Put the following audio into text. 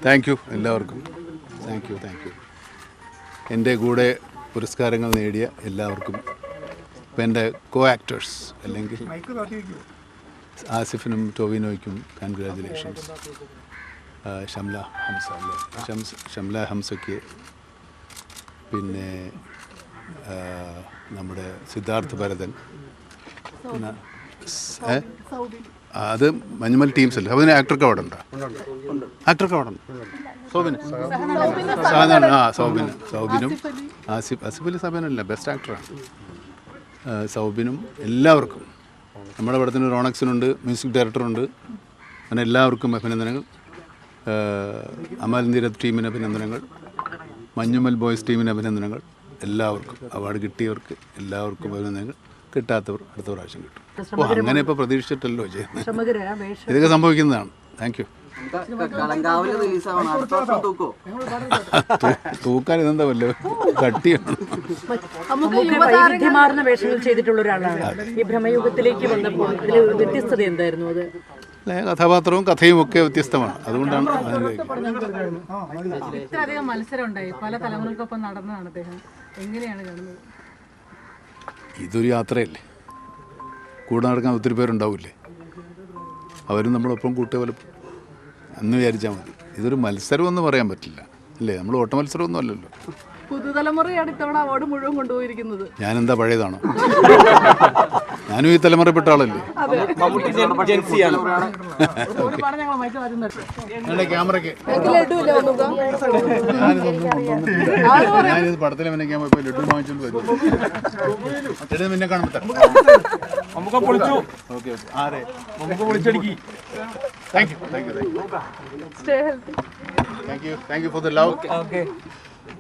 Thank you എല്ലാവർക്കും. Thank you. എൻ്റെ കൂടെ പുരസ്കാരങ്ങൾ നേടിയ എല്ലാവർക്കും, ഇപ്പം എൻ്റെ കോ ആക്ടേഴ്സ് അല്ലെങ്കിൽ ആസിഫിനും ടോവിനോയ്ക്കും കൺഗ്രാജുലേഷൻസ്. ഷംല ഹംസയ്ക്ക്, പിന്നെ നമ്മുടെ സിദ്ധാർത്ഥ് ഭരതൻ, അത് മഞ്ഞുമൽ ടീംസ് അല്ലേ. സൗബിന് ആക്ടർക്ക് അവിടെ ഉണ്ടോ? ആക്ടർക്ക് അവിടെ ഉണ്ട്. സൗബിനും ആസിഫ് അലി സബനല്ല, ബെസ്റ്റ് ആക്ടറാണ്. സൗബിനും എല്ലാവർക്കും, നമ്മുടെ പടത്തിന് റോണക്സിനുണ്ട്, മ്യൂസിക് ഡയറക്ടറുണ്ട്, അങ്ങനെ എല്ലാവർക്കും അഭിനന്ദനങ്ങൾ. അമൽ നീരദ് ടീമിന് അഭിനന്ദനങ്ങൾ, മഞ്ഞുമൽ ബോയ്സ് ടീമിന് അഭിനന്ദനങ്ങൾ. എല്ലാവർക്കും അവാർഡ് കിട്ടിയവർക്ക് എല്ലാവർക്കും അഭിനന്ദനങ്ങൾ. കിട്ടാത്തവർ അടുത്ത പ്രാവശ്യം കിട്ടും. അങ്ങനെ ഇപ്പോൾ പ്രതീക്ഷിച്ചിട്ടല്ലോ ചെയ്യുന്നത്. ഇതൊക്കെ സംഭവിക്കുന്നതാണ്. Thank you. തൂക്കാൻ ഇതെന്താ വല്ലോ കട്ടിയാണ്. വൈവിധ്യമാർന്ന വേഷങ്ങൾ ചെയ്തിട്ടുള്ള ഒരാളാണ്. ഈ ഭ്രമയുഗത്തിലേക്ക് വന്നപ്പോൾ വ്യത്യസ്തത എന്തായിരുന്നു? അത് കഥാപാത്രവും കഥയും ഒക്കെ വ്യത്യസ്തമാണ്. അതുകൊണ്ടാണ് ഇത്രയധികം മത്സരം ഉണ്ടായി, പല തലമുറക്കൊപ്പം നടന്നതാണ് അദ്ദേഹം. എങ്ങനെയാണ് കാണുന്നത്? ഇതൊരു യാത്രയല്ലേ, കൂടെ നടക്കാൻ ഒത്തിരി പേരുണ്ടാവില്ലേ, അവരും നമ്മളൊപ്പം കൂട്ടിയ പോലെ എന്ന് വിചാരിച്ചാൽ മതി. ഇതൊരു മത്സരമൊന്നും പറയാൻ പറ്റില്ല അല്ലേ, നമ്മൾ ഓട്ട മത്സരമൊന്നും അല്ലല്ലോ. പുതുതലമുറയാണ് ഇത്തവണ അവാർഡ് മുഴുവൻ കൊണ്ടുപോയിരിക്കുന്നത്. ഞാനെന്താ പഴയതാണോ? ഞാനും ഈ തലമുറപ്പെട്ട ആളല്ലേ. ക്യാമറയ്ക്ക് ഞാനിത് പടത്തിൽ അഭിനയിക്കാൻ പോയപ്പോൾ ലഡു വാങ്ങിച്ചോണ്ട് വരും. പിന്നെ കാണുമ്പോൾ thank you for the love.